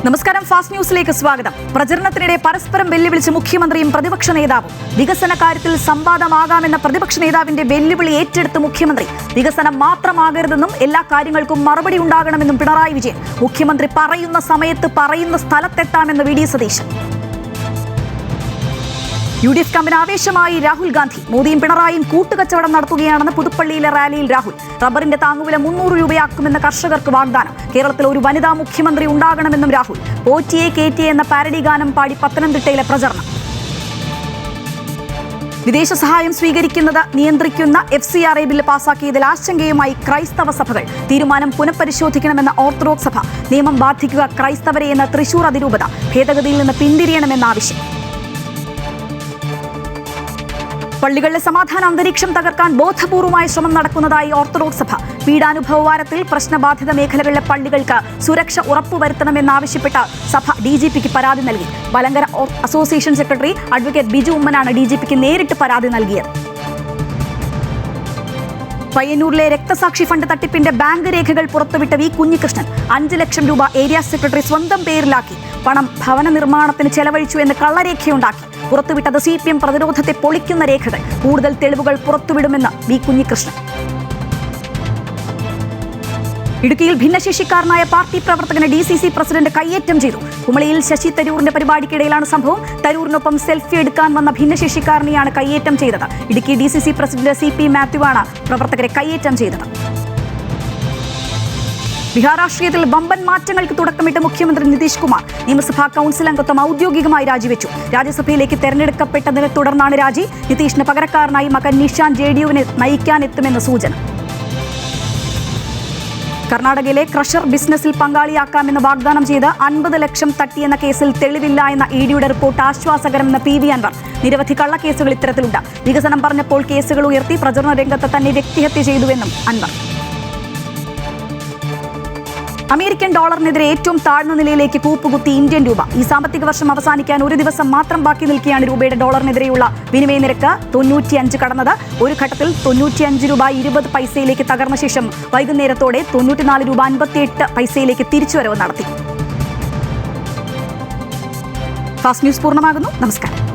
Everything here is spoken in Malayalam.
നമസ്കാരം, ഫാസ്റ്റ് ന്യൂസിലേക്ക് സ്വാഗതം. പ്രചരണത്തിനിടെ പരസ്പരം വെല്ലുവിളിച്ച് മുഖ്യമന്ത്രിയും പ്രതിപക്ഷ നേതാവും. വികസന കാര്യത്തിൽ സംവാദമാകാമെന്ന പ്രതിപക്ഷ നേതാവിന്റെ വെല്ലുവിളി ഏറ്റെടുത്ത് മുഖ്യമന്ത്രി. വികസനം മാത്രമാകരുതെന്നും എല്ലാ കാര്യങ്ങൾക്കും മറുപടി ഉണ്ടാകണമെന്നും പിണറായി വിജയൻ. മുഖ്യമന്ത്രി പറയുന്ന സമയത്ത് പറയുന്ന സ്ഥലത്തെത്താമെന്ന് വി ഡി സതീശൻ. UDF ക്യാമ്പിന് ആവേശമായി രാഹുൽ ഗാന്ധി. മോദിയും പിണറായിയും കൂട്ടുകച്ചവടം നടത്തുകയാണെന്ന് പുതുപ്പള്ളിയിലെ റാലിയിൽ രാഹുൽ. റബ്ബറിന്റെ താങ്ങുവില 300 രൂപയാക്കുമെന്ന് കർഷകർക്ക് വാഗ്ദാനം. കേരളത്തിൽ ഒരു വനിതാ മുഖ്യമന്ത്രി ഉണ്ടാകണമെന്നും രാഹുൽ. പോറ്റിയെ കേറ്റിയെ എന്ന പാരഡി ഗാനം പാടി പത്തനംതിട്ടയിലെ പ്രചരണം. വിദേശ സഹായം സ്വീകരിക്കുന്നത് നിയന്ത്രിക്കുന്ന FCRA ബില്ല് പാസാക്കിയതിൽ ആശങ്കയുമായി ക്രൈസ്തവ സഭകൾ. തീരുമാനം പുനഃപരിശോധിക്കണമെന്ന ഓർത്തഡോക്സ് സഭ. നിയമം ബാധിക്കുക ക്രൈസ്തവരെ എന്ന തൃശൂർ അതിരൂപത. ഭേദഗതിയിൽ നിന്ന് പിന്തിരിയണമെന്ന ആവശ്യം. പള്ളികളിലെ സമാധാന അന്തരീക്ഷം തകർക്കാൻ ബോധപൂർവമായ ശ്രമം നടക്കുന്നതായി ഓർത്തഡോക്സ് സഭ. പീഡാനുഭവ വാരത്തിൽ പ്രശ്നബാധിത മേഖലകളിലെ പള്ളികൾക്ക് സുരക്ഷ ഉറപ്പുവരുത്തണമെന്നാവശ്യപ്പെട്ട് സഭ DGPക്ക് പരാതി നൽകി. Malankara association secretary advocate Biju ഉമ്മനാണ് DGPക്ക് നേരിട്ട് പരാതി നൽകിയത്. പയ്യന്നൂരിലെ രക്തസാക്ഷി ഫണ്ട് തട്ടിപ്പിന്റെ ബാങ്ക് രേഖകൾ പുറത്തുവിട്ട വി കുഞ്ഞികൃഷ്ണൻ. 5 ലക്ഷം രൂപ ഏരിയ സെക്രട്ടറി സ്വന്തം പേരിലാക്കി. പണം ഭവന നിർമ്മാണത്തിന് ചെലവഴിച്ചു എന്ന് കള്ളരേഖയുണ്ടാക്കി. പുറത്തുവിട്ടത് CPM പ്രതിരോധത്തെ പൊളിക്കുന്ന രേഖകൾ. കൂടുതൽ തെളിവുകൾ പുറത്തുവിടുമെന്ന് വി കുഞ്ഞികൃഷ്ണൻ. ഇടുക്കിയിൽ ഭിന്നശേഷിക്കാരനായ പാർട്ടി പ്രവർത്തകനെ DCC പ്രസിഡന്റ് കയ്യേറ്റം ചെയ്തു. കുമളിയിൽ ശശി തരൂരിന്റെ പരിപാടിക്കിടയിലാണ് സംഭവം. തരൂരിനൊപ്പം സെൽഫി എടുക്കാൻ വന്ന ഭിന്നശേഷിക്കാരനെയാണ് കയ്യേറ്റം ചെയ്തത്. Idukki DCC president CP Mathew ആണ് പ്രവർത്തകരെ കയ്യേറ്റം ചെയ്തത്. ബിഹാർ രാഷ്ട്രീയത്തിൽ വമ്പൻ മാറ്റങ്ങൾക്ക് തുടക്കമിട്ട് മുഖ്യമന്ത്രി നിതീഷ് കുമാർ. നിയമസഭാ കൗൺസിൽ അംഗത്വം ഔദ്യോഗികമായി രാജിവെച്ചു. രാജ്യസഭയിലേക്ക് തെരഞ്ഞെടുക്കപ്പെട്ടതിനെ തുടർന്നാണ് രാജി. നിതീഷിന് പകരക്കാരനായി മകൻ നിഷാൻ JDUവിനെ നയിക്കാനെത്തുമെന്ന് സൂചന. കർണാടകയിലെ ക്രഷർ ബിസിനസിൽ പങ്കാളിയാക്കാമെന്ന് വാഗ്ദാനം ചെയ്ത് 50 ലക്ഷം തട്ടിയെന്ന കേസിൽ തെളിവില്ല എന്ന EDയുടെ റിപ്പോർട്ട് ആശ്വാസകരമെന്ന് PV അൻവർ. നിരവധി കള്ളക്കേസുകൾ ഇത്തരത്തിലുണ്ട്. വികസനം പറഞ്ഞപ്പോൾ കേസുകൾ ഉയർത്തി. പ്രചരണ രംഗത്ത് തന്നെ വ്യക്തിഹത്യ ചെയ്തുവെന്നും അൻവർ. അമേരിക്കൻ ഡോളറിനെതിരെ ഏറ്റവും താഴ്ന്ന നിലയിലേക്ക് കൂപ്പുകുത്തി ഇന്ത്യൻ രൂപ. ഈ സാമ്പത്തിക വർഷം അവസാനിക്കാൻ ഒരു ദിവസം മാത്രം ബാക്കി നിൽക്കെയാണ് രൂപയുടെ ഡോളറിനെതിരെയുള്ള വിനിമയ നിരക്ക് 95 കടന്നത്. ഒരു ഘട്ടത്തിൽ 95 രൂപ 20 പൈസയിലേക്ക് തകർന്ന ശേഷം വൈകുന്നേരത്തോടെ 94 രൂപ 58 പൈസയിലേക്ക് തിരിച്ചുവരവ് നടത്തി. ഫാസ്റ്റ് ന്യൂസ് പൂർണ്ണമാകുന്നു. നമസ്കാരം.